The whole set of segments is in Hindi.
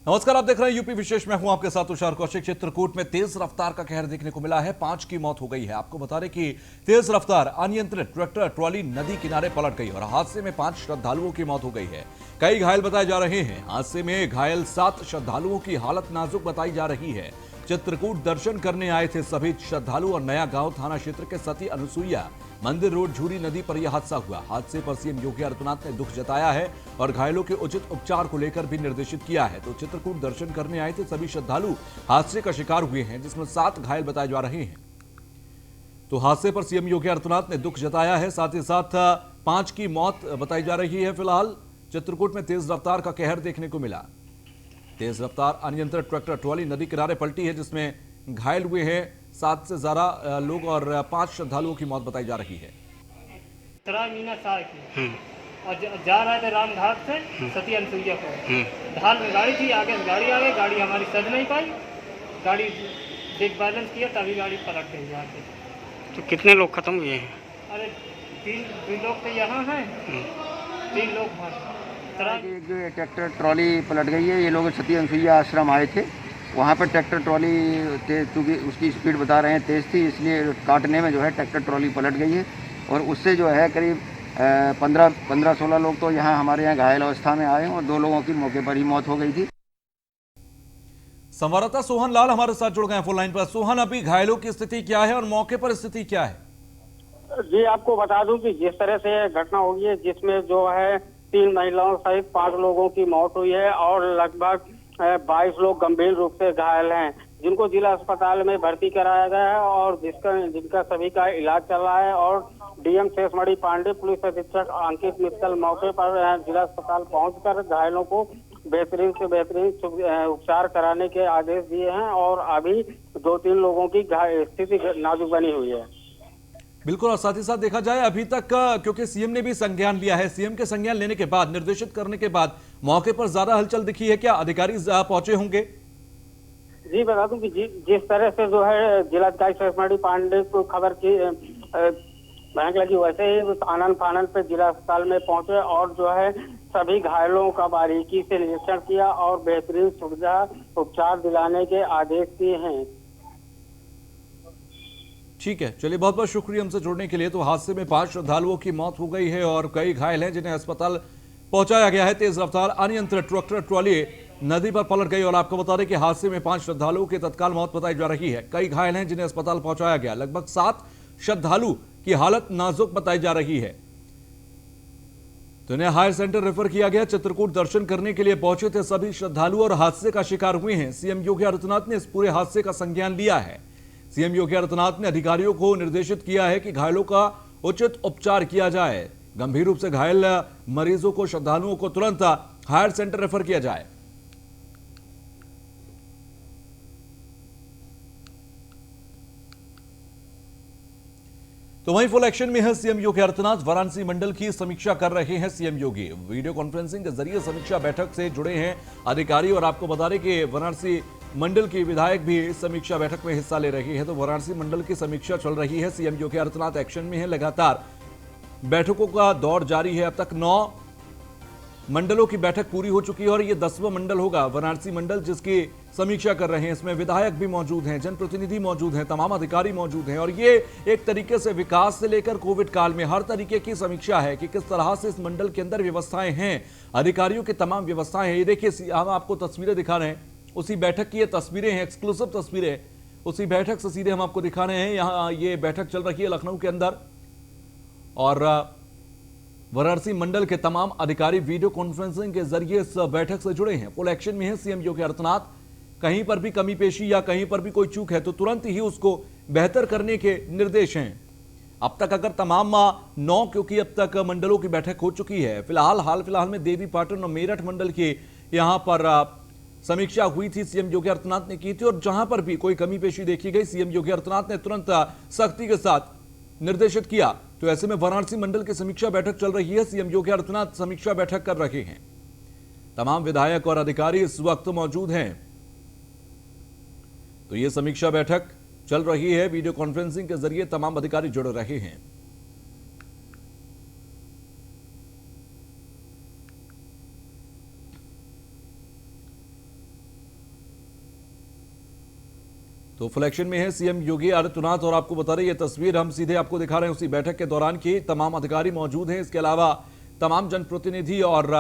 नमस्कार, आप देख रहे हैं यूपी विशेष। मैं हूं आपके साथ तुषार कौशिक। चित्रकूट में तेज रफ्तार का कहर देखने को मिला है। 5 की मौत हो गई है। आपको बता दें कि तेज रफ्तार अनियंत्रित ट्रैक्टर ट्रॉली नदी किनारे पलट गई और हादसे में 5 श्रद्धालुओं की मौत हो गई है। कई घायल बताए जा रहे हैं। हादसे में घायल 7 श्रद्धालुओं की हालत नाजुक बताई जा रही है। चित्रकूट दर्शन करने आए थे सभी श्रद्धालु और नया गांव थाना क्षेत्र के सती अनुसुईया मंदिर रोड झूरी नदी पर यह हादसा हुआ। हादसे पर सीएम योगी आदित्यनाथ ने दुख जताया है और घायलों के उचित उपचार को लेकर भी निर्देशित किया है। तो चित्रकूट दर्शन करने आए थे सभी श्रद्धालु हादसे का शिकार हुए हैं, जिसमें 7 घायल बताए जा रहे हैं। तो हादसे पर सीएम योगी आदित्यनाथ ने दुख जताया है। साथ ही साथ 5 की मौत बताई जा रही है। फिलहाल चित्रकूट में तेज रफ्तार का कहर देखने को मिला। तेज रफ्तार अनियंत्रित ट्रैक्टर ट्रॉली नदी किनारे पलटी है, जिसमें घायल हुए हैं 7 से ज्यादा लोग और 5 श्रद्धालुओं की मौत बताई जा रही है। मीना साल की और जा रहे थे रामघाट से सती अनुसुईया को। ढाल में गाड़ी थी, आगे से गाड़ी आ गई, गाड़ी हमारी सज नहीं पाई, गाड़ी ब्रेक बैलेंस किया तभी गाड़ी पलट गई यहाँ पे। तो कितने लोग खत्म हुए हैं? अरे 3 लोग तो यहाँ हैं, 3 लोग वहाँ। जो ये ट्रैक्टर ट्रॉली पलट गई है, ये लोग सती अनुसुईया आश्रम आए थे। वहाँ पर ट्रैक्टर ट्रॉली तेज, क्योंकि उसकी स्पीड बता रहे हैं तेज़ थी, इसलिए काटने में जो है ट्रैक्टर ट्रॉली पलट गई है और उससे जो है करीब 15-16 लोग तो यहाँ हमारे यहाँ घायल अवस्था में आए और 2 लोगों की मौके पर ही मौत हो गई थी। संवाददाता सोहन लाल हमारे साथ जुड़ गए फोन लाइन पर। सोहन, अभी घायलों की स्थिति क्या है और मौके पर स्थिति क्या है? जी, आपको बता दूं कि जिस तरह से घटना हुई है, जिसमें जो है 3 महिलाओं सहित 5 लोगों की मौत हुई है और लगभग 22 लोग गंभीर रूप से घायल हैं, जिनको जिला अस्पताल में भर्ती कराया गया है और जिनका सभी का इलाज चल रहा है। और डीएम शेषमणि पांडे, पुलिस अधीक्षक अंकित मित्तल मौके पर जिला अस्पताल पहुंचकर घायलों को बेहतरीन से बेहतरीन उपचार कराने के आदेश दिए हैं और अभी 2-3 लोगों की स्थिति नाजुक बनी हुई है। बिल्कुल, और साथ ही साथ देखा जाए अभी तक, क्योंकि सीएम ने भी संज्ञान लिया है, सीएम के संज्ञान लेने के बाद, निर्देशित करने के बाद मौके पर ज्यादा हलचल दिखी है क्या? अधिकारी पहुंचे होंगे? जी, बता दूं कि जिस तरह से जो है जिलाधिकारी शेषमणि पांडे को खबर की भनक लगी, वैसे ही आनन फानन पे जिला अस्पताल में पहुंचे और जो है सभी घायलों का बारीकी से निरीक्षण किया और बेहतरीन सुविधा उपचार दिलाने के आदेश दिए हैं। ठीक है, चलिए, बहुत बहुत शुक्रिया हमसे जुड़ने के लिए। तो हादसे में 5 श्रद्धालुओं की मौत हो गई है और कई घायल हैं, जिन्हें अस्पताल पहुंचाया गया है। तेज रफ्तार अनियंत्रित ट्रैक्टर ट्रॉली नदी पर पलट गई और आपको बता दें कि हादसे में 5 श्रद्धालुओं की तत्काल मौत बताई जा रही है। कई घायल हैं, जिन्हें अस्पताल पहुंचाया गया। लगभग 7 श्रद्धालु की हालत नाजुक बताई जा रही है, तो इन्हें हायर सेंटर रेफर किया गया। चित्रकूट दर्शन करने के लिए पहुंचे थे सभी श्रद्धालु और हादसे का शिकार हुए हैं। सीएम योगी आदित्यनाथ ने इस पूरे हादसे का संज्ञान लिया है। सीएम योगी आदित्यनाथ ने अधिकारियों को निर्देशित किया है कि घायलों का उचित उपचार किया जाए। गंभीर रूप से घायल मरीजों को, श्रद्धालुओं को तुरंत हायर सेंटर रेफर किया जाए। तो वहीं फुल एक्शन में है सीएम योगी आदित्यनाथ। वाराणसी मंडल की समीक्षा कर रहे हैं सीएम योगी। वीडियो कॉन्फ्रेंसिंग के जरिए समीक्षा बैठक से जुड़े हैं अधिकारी और आपको बता दें कि वाराणसी मंडल की विधायक भी समीक्षा बैठक में हिस्सा ले रही है। तो वाराणसी मंडल की समीक्षा चल रही है। सीएम योगी आदित्यनाथ एक्शन में है। लगातार बैठकों का दौर जारी है। अब तक 9 मंडलों की बैठक पूरी हो चुकी है और ये 10वां मंडल होगा वाराणसी मंडल, जिसकी समीक्षा कर रहे हैं। इसमें विधायक भी मौजूद हैं, जनप्रतिनिधि मौजूद हैं, तमाम अधिकारी मौजूद हैं और ये एक तरीके से विकास से लेकर कोविड काल में हर तरीके की समीक्षा है कि किस तरह से इस मंडल के अंदर व्यवस्थाएं हैं, अधिकारियों की तमाम व्यवस्थाएं हैं। ये देखिए, हम आपको तस्वीरें दिखा रहे हैं, उसी बैठक की ये तस्वीरें हैं, एक्सक्लूसिव तस्वीरें उसी बैठक से सीधे हम आपको दिखा रहे हैं। यहाँ ये बैठक चल रही है लखनऊ के अंदर और वाराणसी मंडल के तमाम अधिकारी वीडियो कॉन्फ्रेंसिंग के जरिए इस बैठक से जुड़े हैं। फुल एक्शन में है सीएम योगी आदित्यनाथ। कहीं पर भी कमी पेशी या कहीं पर भी कोई चूक है तो तुरंत ही उसको बेहतर करने के निर्देश हैं। अब तक अगर तमाम 9, क्योंकि अब तक मंडलों की बैठक हो चुकी है, हाल फिलहाल में देवी पाटन और मेरठ मंडल की यहां पर समीक्षा हुई थी, सीएम योगी आदित्यनाथ ने की थी और जहां पर भी कोई कमी पेशी देखी गई, सीएम योगी आदित्यनाथ ने तुरंत सख्ती के साथ निर्देशित किया। तो ऐसे में वाराणसी मंडल की समीक्षा बैठक चल रही है। सीएम योगी आदित्यनाथ समीक्षा बैठक कर रहे हैं। तमाम विधायक और अधिकारी इस वक्त मौजूद हैं। तो यह समीक्षा बैठक चल रही है। वीडियो कॉन्फ्रेंसिंग के जरिए तमाम अधिकारी जुड़ रहे हैं। तो फुल एक्शन में है सीएम योगी आदित्यनाथ और आपको बता रहे ये तस्वीर हम सीधे आपको दिखा रहे हैं उसी बैठक के दौरान की। तमाम अधिकारी मौजूद हैं, इसके अलावा तमाम जनप्रतिनिधि और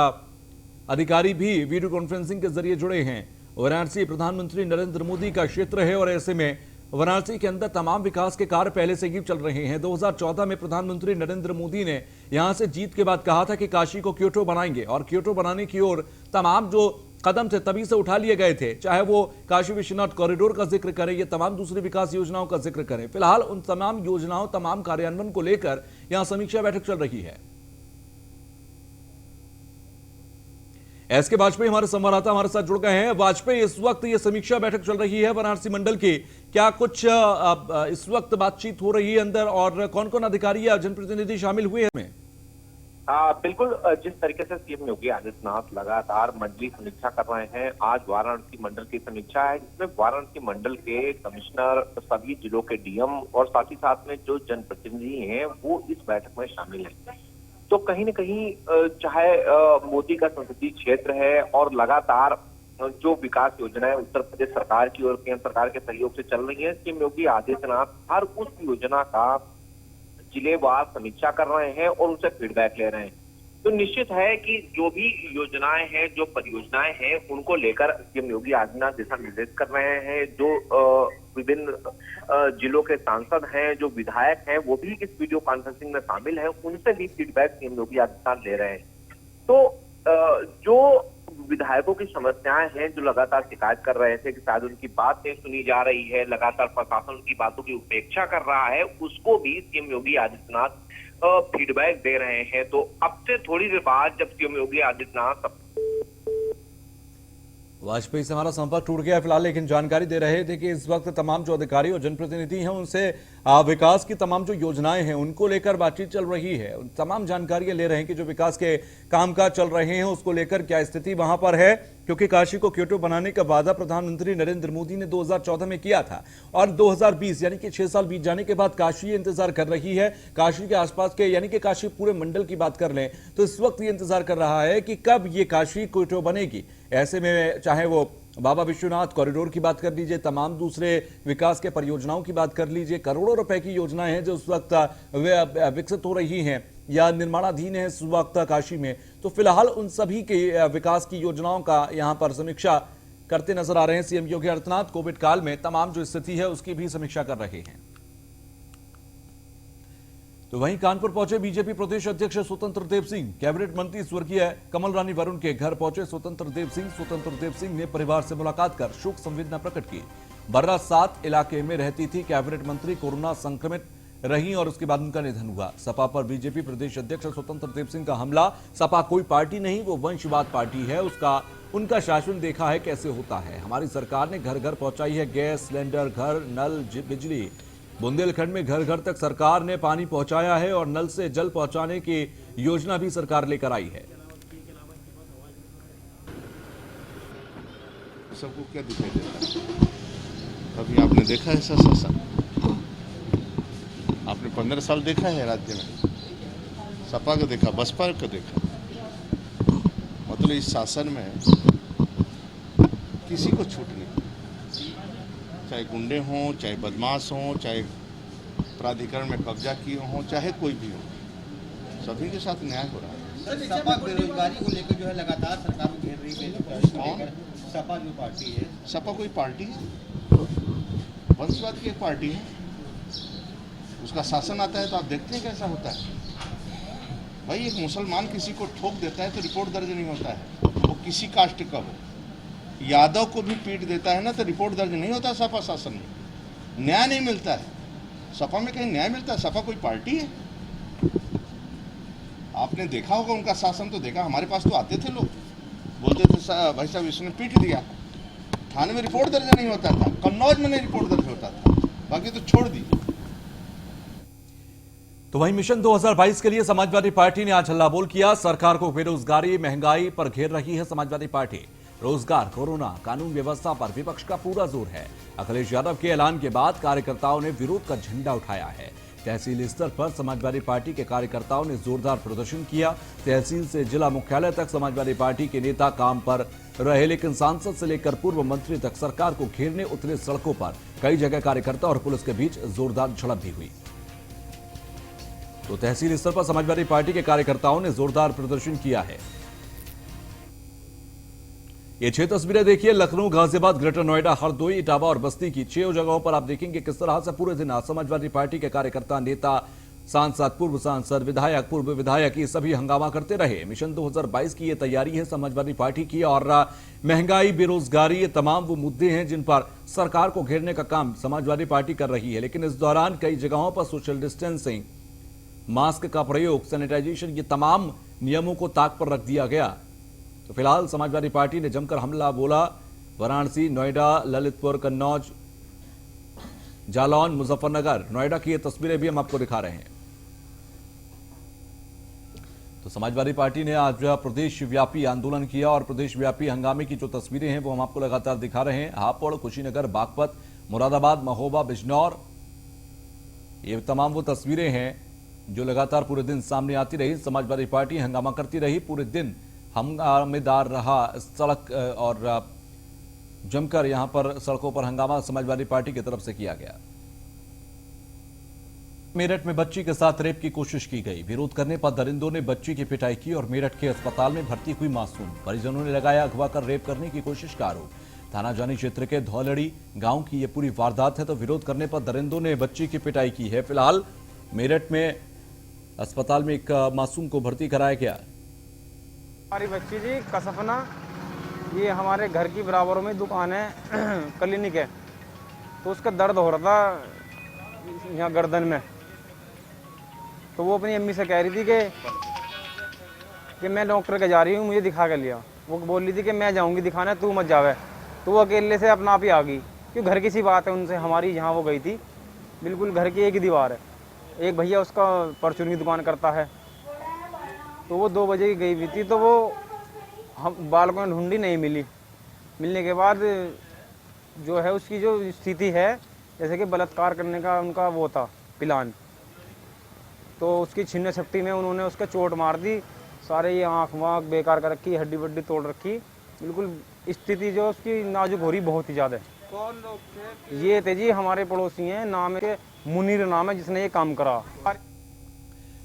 अधिकारी भी वीडियो कॉन्फ्रेंसिंग के जरिए जुड़े हैं। वाराणसी प्रधानमंत्री नरेंद्र मोदी का क्षेत्र है और ऐसे में वाराणसी के अंदर तमाम विकास के कार्य पहले से ही चल रहे हैं। 2014 में प्रधानमंत्री नरेंद्र मोदी ने यहां से जीत के बाद कहा था कि काशी को क्योटो बनाएंगे और क्योटो बनाने की ओर तमाम जो कदम थे तभी से उठा लिए गए थे, चाहे वो काशी विश्वनाथ कॉरिडोर का जिक्र करें या तमाम दूसरी विकास योजनाओं का जिक्र करें। फिलहाल उन तमाम योजनाओं तमाम कार्यान्वयन को लेकर यहां समीक्षा बैठक चल रही है। एस के वाजपेयी हमारे संवाददाता हमारे साथ जुड़ गए हैं। वाजपेयी, इस वक्त ये समीक्षा बैठक चल रही है वाराणसी मंडल की, क्या कुछ इस वक्त बातचीत हो रही है अंदर और कौन कौन अधिकारी या जनप्रतिनिधि शामिल हुए हैं? बिल्कुल, जिस तरीके से सीएम योगी आदित्यनाथ लगातार मंडलीय समीक्षा कर रहे हैं, आज वाराणसी मंडल की समीक्षा है जिसमें वाराणसी मंडल के कमिश्नर, सभी जिलों के डीएम और साथ ही साथ में जो जनप्रतिनिधि हैं वो इस बैठक में शामिल हैं। तो कहीं न कहीं चाहे मोदी का संसदीय क्षेत्र है और लगातार जो विकास योजनाएं उत्तर प्रदेश सरकार की और केंद्र सरकार के सहयोग से चल रही है, सीएम योगी आदित्यनाथ हर उस योजना का जिलेवार समीक्षा कर रहे हैं और उनसे फीडबैक ले रहे हैं। तो निश्चित है कि जो भी योजनाएं हैं, जो परियोजनाएं हैं, उनको लेकर सीएम योगी आदित्यनाथ दिशा निर्देश कर रहे हैं। जो विभिन्न जिलों के सांसद हैं, जो विधायक हैं, वो भी इस वीडियो कॉन्फ्रेंसिंग में शामिल हैं, उनसे भी फीडबैक सीएम योगी आदित्यनाथ ले रहे हैं। तो जो विधायकों की समस्याएं हैं, जो लगातार शिकायत कर रहे थे कि शायद उनकी बात नहीं सुनी जा रही है, लगातार प्रशासन उनकी बातों की उपेक्षा कर रहा है, उसको भी सीएम योगी आदित्यनाथ फीडबैक दे रहे हैं। तो अब से थोड़ी देर बाद जब सीएम योगी आदित्यनाथ वाजपेयी से हमारा संपर्क टूट गया फिलहाल, लेकिन जानकारी दे रहे थे कि इस वक्त तमाम जो अधिकारी और जनप्रतिनिधि हैं उनसे विकास की तमाम जो योजनाएं हैं उनको लेकर बातचीत चल रही है। तमाम जानकारियां ले रहे हैं कि जो विकास के कामकाज चल रहे हैं उसको लेकर क्या स्थिति वहां पर है, क्योंकि काशी को क्योटो बनाने का वादा प्रधानमंत्री नरेंद्र मोदी ने 2014 में किया था और 2020 यानी कि 6 साल बीत जाने के बाद काशी इंतजार कर रही है। काशी के आसपास के यानी कि काशी पूरे मंडल की बात कर लें तो इस वक्त ये इंतजार कर रहा है कि कब ये काशी क्योटो बनेगी। ऐसे में चाहे वो बाबा विश्वनाथ कॉरिडोर की बात कर लीजिए, तमाम दूसरे विकास के परियोजनाओं की बात कर लीजिए, करोड़ों रुपए की योजनाएं हैं जो उस वक्त विकसित हो रही हैं या निर्माणाधीन है इस वक्त काशी में। तो फिलहाल उन सभी के विकास की योजनाओं का यहां पर समीक्षा करते नजर आ रहे हैं सीएम योगी आदित्यनाथ। कोविड काल में तमाम जो स्थिति है उसकी भी समीक्षा कर रहे हैं। तो वहीं कानपुर पहुंचे बीजेपी प्रदेश अध्यक्ष स्वतंत्र देव सिंह। कैबिनेट मंत्री स्वर्गीय कमल रानी वरुण के घर पहुंचे स्वतंत्र देव सिंह ने परिवार से मुलाकात कर शोक संवेदना प्रकट की। बर्रा 7 इलाके में रहती थी कैबिनेट मंत्री, कोरोना संक्रमित रही और उसके बाद उनका निधन हुआ। सपा पर बीजेपी प्रदेश अध्यक्ष स्वतंत्र देव सिंह का हमला। सपा कोई पार्टी नहीं, वो वंशवाद पार्टी है, उनका शासन देखा है कैसे होता है। हमारी सरकार ने घर घर पहुंचाई है गैस सिलेंडर, घर, नल, बिजली। बुंदेलखंड में घर घर तक सरकार ने पानी पहुंचाया है और नल से जल पहुंचाने की योजना भी सरकार लेकर आई है। सबको क्या दिखाई देता है? कभी आपने देखा है ऐसा शासन? आपने 15 साल देखा है राज्य में? सपा को देखा, बसपा को देखा, मतलब इस शासन में किसी को छूट नहीं, चाहे गुंडे हों, चाहे बदमाश हों, चाहे प्राधिकरण में कब्जा किए हों, चाहे कोई भी हो, सभी के साथ न्याय हो रहा है। सपा बेरोजगारी को लेकर जो है लगातार सरकार को घेर रही है। सपा जो पार्टी है, सपा कोई पार्टी है? वंशवाद की एक पार्टी है। उसका शासन आता है तो आप देखते हैं कैसा होता है। भाई एक मुसलमान किसी को ठोक देता है तो रिपोर्ट दर्ज नहीं होता है, वो किसी कास्ट का हो। यादव को भी पीट देता है ना तो रिपोर्ट दर्ज नहीं होता सपा शासन में, न्याय नहीं मिलता है। सपा में कहीं न्याय मिलता है? सपा कोई पार्टी है? आपने देखा होगा उनका शासन, तो देखा, हमारे पास तो आते थे लोग, बोलते थे भाई साहब इसने पीट दिया, थाने में रिपोर्ट दर्ज नहीं होता था, कन्नौज में नहीं रिपोर्ट दर्ज होता था, बाकी तो छोड़ दीजिए। तो वहीं मिशन 2022 के लिए समाजवादी पार्टी ने आज हल्ला बोल किया। सरकार को बेरोजगारी, महंगाई पर घेर रही है समाजवादी पार्टी। रोजगार, कोरोना, कानून व्यवस्था पर विपक्ष का पूरा जोर है। अखिलेश यादव के ऐलान के बाद कार्यकर्ताओं ने विरोध का झंडा उठाया है। तहसील स्तर पर समाजवादी पार्टी के कार्यकर्ताओं ने जोरदार प्रदर्शन किया। तहसील से जिला मुख्यालय तक समाजवादी पार्टी के नेता काम पर रहे, लेकिन सांसद से लेकर पूर्व मंत्री तक सरकार को घेरने उतरे। सड़कों पर कई जगह कार्यकर्ता और पुलिस के बीच जोरदार झड़प भी हुई। तो तहसील स्तर पर समाजवादी पार्टी के कार्यकर्ताओं ने जोरदार प्रदर्शन किया है। ये 6 तस्वीरें देखिए, लखनऊ, गाजियाबाद, ग्रेटर नोएडा, हरदोई, इटावा और बस्ती की 6 जगहों पर आप देखेंगे किस तरह से पूरे दिन समाजवादी पार्टी के कार्यकर्ता, नेता, सांसद, पूर्व सांसद, विधायक, पूर्व विधायक, ये सभी हंगामा करते रहे। मिशन 2022 की ये तैयारी है समाजवादी पार्टी की, और महंगाई, बेरोजगारी, ये तमाम वो मुद्दे हैं जिन पर सरकार को घेरने का काम समाजवादी पार्टी कर रही है। लेकिन इस दौरान कई जगहों पर सोशल डिस्टेंसिंग, मास्क का प्रयोग, सैनिटाइजेशन, ये तमाम नियमों को ताक पर रख दिया गया। तो फिलहाल समाजवादी पार्टी ने जमकर हमला बोला। वाराणसी, नोएडा, ललितपुर, कन्नौज, जालौन, मुजफ्फरनगर, नोएडा की ये तस्वीरें भी हम आपको दिखा रहे हैं। तो समाजवादी पार्टी ने आज प्रदेश व्यापी आंदोलन किया और प्रदेश व्यापी हंगामे की जो तस्वीरें हैं वो हम आपको लगातार दिखा रहे हैं। हापुड़, कुशीनगर, बागपत, मुरादाबाद, महोबा, बिजनौर, ये तमाम वो तस्वीरें हैं जो लगातार पूरे दिन सामने आती रही। समाजवादी पार्टी हंगामा करती रही, पूरे दिन हंगामेदार रहा सड़क, और जमकर यहां पर सड़कों पर हंगामा समाजवादी पार्टी की तरफ से किया गया। मेरठ में बच्ची के साथ रेप की कोशिश की गई। विरोध करने पर दरिंदों ने बच्ची की पिटाई की और मेरठ के अस्पताल में भर्ती हुई मासूम। परिजनों ने लगाया अगवा कर रेप करने की कोशिश का आरोप। थाना जानी क्षेत्र के धौलड़ी गांव की यह पूरी वारदात है। तो विरोध करने पर दरिंदों ने बच्ची की पिटाई की है। फिलहाल मेरठ में अस्पताल में एक मासूम को भर्ती कराया गया। हमारी बच्ची जी कसफना, ये हमारे घर की बराबरों में दुकान है, क्लिनिक है, तो उसका दर्द हो रहा था यहाँ गर्दन में। तो वो अपनी अम्मी से कह रही थी कि मैं डॉक्टर के जा रही हूँ, मुझे दिखा के लिया। वो बोल रही थी कि मैं जाऊँगी दिखाने, तू मत जावे। तो वो अकेले से अपना आप ही आ गई, क्योंकि घर की सी बात है उनसे हमारी। जहाँ वो गई थी बिल्कुल घर की एक ही दीवार है। एक भैया उसका परचून की दुकान करता है, तो वो 2 बजे की गई हुई थी। तो वो हम बालकों ने ढूंढी, नहीं मिली। मिलने के बाद जो है उसकी जो स्थिति है, जैसे कि बलात्कार करने का उनका वो था प्लान, तो उसकी छीने छपटी में उन्होंने उसका चोट मार दी। सारे ये आँख वाँख बेकार कर रखी, हड्डी वड्डी तोड़ रखी। बिल्कुल स्थिति जो उसकी नाजुक हो रही बहुत ही ज़्यादा। कौन लोग थे? ये थे जी हमारे पड़ोसी हैं, नाम है मुनीर, नाम है जिसने ये काम करा।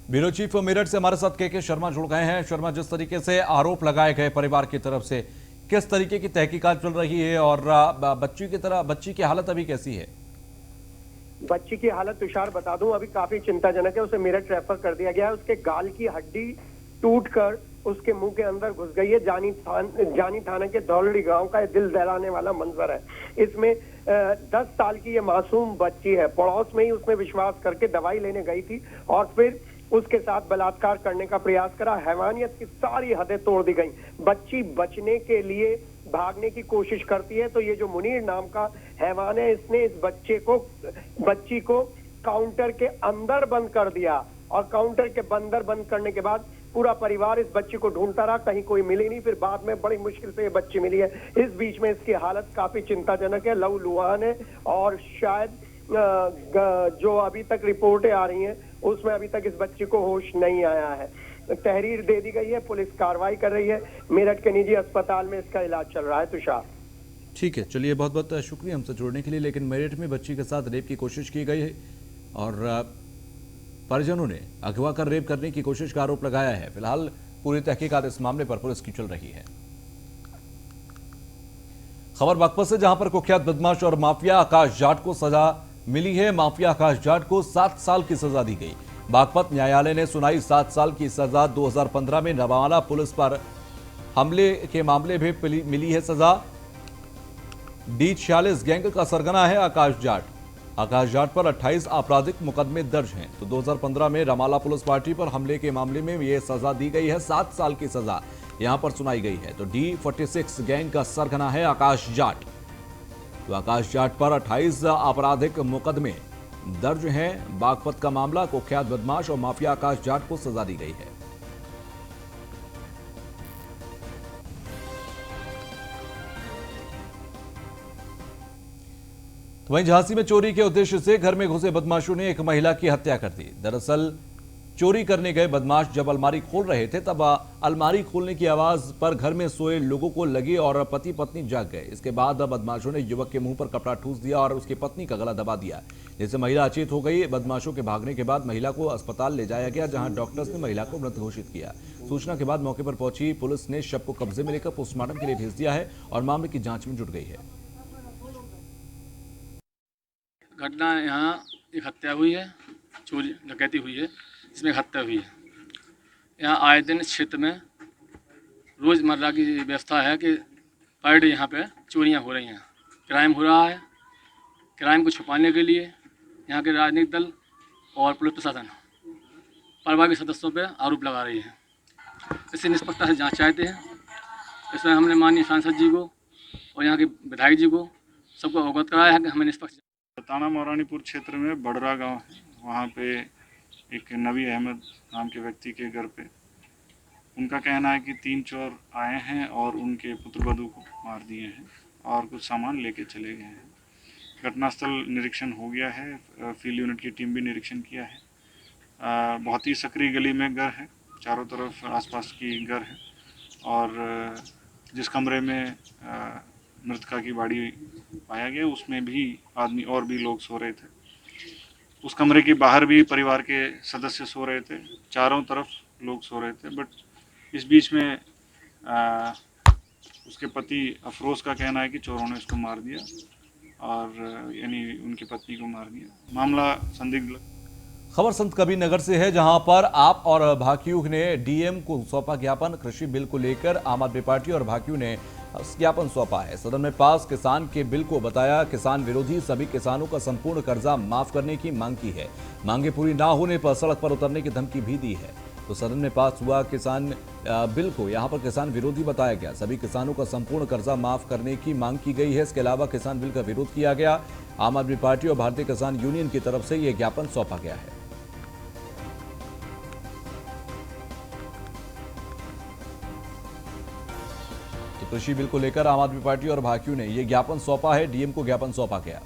ब्यूरो चीफ मेरठ से हमारे साथ के शर्मा जुड़ गए हैं। शर्मा, जिस तरीके से आरोप लगाए गए परिवार की तरफ से, किस तरीके की तहकीकात चल रही है और बच्ची की हालत अभी कैसी है? बच्ची की हालत तुषार बता दूं अभी काफी चिंताजनक है। उसे मेरठ रेफर कर दिया गया है। उसके गाल की हड्डी टूटकर उसके मुंह के अंदर घुस गई है। जानी थाना के धौलड़ी गांव का दिल दहलाने वाला मंजर है। इसमें 10 साल की ये मासूम बच्ची है। पड़ोस में ही उसने विश्वास करके दवाई लेने गई थी और फिर उसके साथ बलात्कार करने का प्रयास करा। हैवानियत की सारी हदें तोड़ दी गई। बच्ची बचने के लिए भागने की कोशिश करती है, तो ये जो मुनीर नाम का हैवान है, इसने इस बच्ची को काउंटर के अंदर बंद कर दिया और काउंटर के अंदर बंद करने के बाद पूरा परिवार इस बच्ची को ढूंढता रहा, कहीं कोई मिली नहीं। फिर बाद में बड़ी मुश्किल से ये बच्ची मिली है। इस बीच में इसकी हालत काफी चिंताजनक है, लहूलुहान है और शायद जो अभी तक रिपोर्टें आ रही हैं उसमें अभी तक इस बच्ची को होश नहीं आया है। तहरीर दे दी गई है, पुलिस कार्रवाई कर रही है। मेरठ के निजी अस्पताल में इसका इलाज चल रहा है। तुषार, ठीक है, चलिए, बहुत बहुत शुक्रिया हमसे जुड़ने के लिए। लेकिन मेरठ में बच्ची के साथ रेप की कोशिश की गई है और परिजनों ने अगवा कर रेप करने की कोशिश का आरोप लगाया है। फिलहाल पूरी तहकीकात इस मामले पर पुलिस की चल रही है। खबर बागपत से, जहां पर कुख्यात बदमाश और माफिया आकाश जाट को सजा मिली है। माफिया आकाश जाट को 7 साल की सजा दी गई। बागपत न्यायालय ने सुनाई 7 साल की सजा। 2015 में नवाला पुलिस पर हमले के मामले में मिली है सजा। D46 गैंग का सरगना है आकाश जाट। आकाश जाट पर 28 आपराधिक मुकदमे दर्ज हैं। तो 2015 में रमाला पुलिस पार्टी पर हमले के मामले में यह सजा दी गई है। 7 साल की सजा यहां पर सुनाई गई है। तो D46 गैंग का सरगना है आकाश जाट। तो आकाश जाट पर 28 आपराधिक मुकदमे दर्ज हैं। बागपत का मामला, कुख्यात बदमाश और माफिया आकाश जाट को सजा दी गई है। तो वहीं झांसी में चोरी के उद्देश्य से घर में घुसे बदमाशों ने एक महिला की हत्या कर दी। दरअसल चोरी करने गए बदमाश जब अलमारी खोल रहे थे तब अलमारी खोलने की आवाज पर घर में सोए लोगों को लगी और पति पत्नी जाग गए। इसके बाद बदमाशों ने युवक के मुंह पर कपड़ा ठूस दिया और उसकी पत्नी का गला दबा दिया, जिससे महिला अचेत हो गई। बदमाशों के भागने के बाद महिला को अस्पताल ले जाया गया, जहां डॉक्टर्स ने महिला को मृत घोषित किया। सूचना के बाद मौके पर पहुंची पुलिस ने शव को कब्जे में लेकर पोस्टमार्टम के लिए भेज दिया है और मामले की जांच में जुट गई है। घटना यहाँ एक हत्या हुई है, चोरी डकैती हुई है, इसमें हत्या हुई है। यहाँ आए दिन इस क्षेत्र में रोज़मर्रा की व्यवस्था है कि पर डे यहाँ पे चोरियाँ हो रही हैं, क्राइम हो रहा है। क्राइम को छुपाने के लिए यहाँ के राजनीतिक दल और पुलिस प्रशासन परिवार सदस्यों पर आरोप लगा रही है। इससे निष्पक्षता से जाँच चाहते हैं। इसमें हमने माननीय सांसद जी को और यहाँ के विधायक जी को सबको अवगत कराया है कि हमें निष्पक्ष। ताना मौरानीपुर क्षेत्र में बड़रा गांव है, वहाँ पे एक नबी अहमद नाम के व्यक्ति के घर पे उनका कहना है कि 3 चोर आए हैं और उनके पुत्रवधू को मार दिए हैं और कुछ सामान लेके चले गए हैं। घटनास्थल निरीक्षण हो गया है, फील्ड यूनिट की टीम भी निरीक्षण किया है। बहुत ही सक्रिय गली में घर है, चारों तरफ आसपास की घर है और जिस कमरे में मृतका की बॉडी पाया गया उसमें भी आदमी और भी लोग सो रहे थे। उस कमरे के बाहर भी परिवार के सदस्य सो रहे थे, चारों तरफ लोग सो रहे थे। बट इस बीच में उसके पति अफरोज का कहना है कि चोरों ने उसको मार दिया और यानी उनकी पत्नी को मार दिया। मामला संदिग्ध। खबर संत कबीर नगर से है, जहां पर आप और भाकियू ने डीएम को सौंपा ज्ञापन। कृषि बिल को लेकर आम आदमी पार्टी और भाकियू ने ज्ञापन सौंपा है। सदन में पास किसान के बिल को बताया किसान विरोधी, सभी किसानों का संपूर्ण कर्जा माफ करने की मांग की है। मांगे पूरी ना होने पर सड़क पर उतरने की धमकी भी दी है। तो सदन में पास हुआ किसान बिल को यहां पर किसान विरोधी बताया गया। सभी किसानों का संपूर्ण कर्जा माफ करने की मांग की गई है। इसके अलावा किसान बिल का विरोध किया गया। आम आदमी पार्टी और भारतीय किसान यूनियन की तरफ से यह ज्ञापन सौंपा गया है। कृषि बिल को लेकर आम आदमी पार्टी और भाकियू ने यह ज्ञापन सौंपा है। डीएम को ज्ञापन सौंपा गया।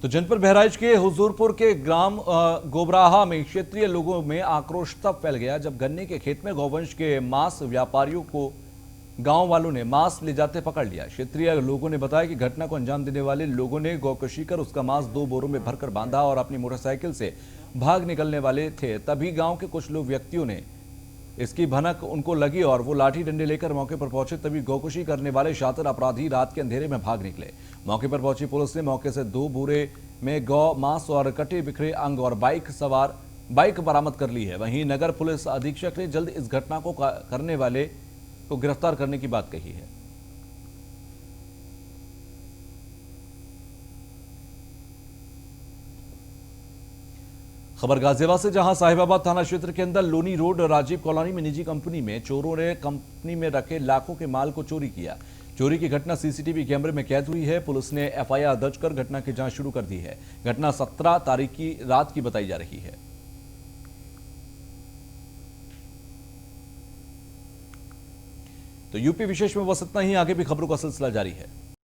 तो जनपद बहराइच के हुजूरपुर के ग्राम गोबराहा में क्षेत्रीय लोगों में आक्रोश तब फैल गया जब गन्ने के खेत में गौवंश के मांस व्यापारियों को गांव वालों ने मांस ले जाते पकड़ लिया। क्षेत्रीय लोगों ने बताया कि घटना को अंजाम देने वाले लोगों ने गौकशी कर उसका मांस 2 बोरों में भरकर बांधा और अपनी मोटरसाइकिल से भाग निकलने वाले थे। तभी गांव के कुछ लोग व्यक्तियों ने इसकी भनक उनको लगी और वो लाठी डंडे लेकर मौके पर पहुंचे। तभी गौकशी करने वाले शातिर अपराधी रात के अंधेरे में भाग निकले। मौके पर पहुंची पुलिस ने मौके से 2 बोरे में गौ मांस और कटे बिखरे अंग और बाइक बरामद कर ली है। वहीं नगर पुलिस अधीक्षक ने जल्द इस घटना को करने वाले को गिरफ्तार करने की बात कही है। खबर गाजियाबाद से, जहां साहिबाबाद थाना क्षेत्र के अंदर लोनी रोड राजीव कॉलोनी में निजी कंपनी में चोरों ने कंपनी में रखे लाखों के माल को चोरी किया। चोरी की घटना सीसीटीवी कैमरे में कैद हुई है। पुलिस ने एफआईआर दर्ज कर घटना की जांच शुरू कर दी है। घटना 17 तारीख की रात की बताई जा रही है। तो यूपी विशेष में बस इतना ही। आगे भी खबरों का सिलसिला जारी है।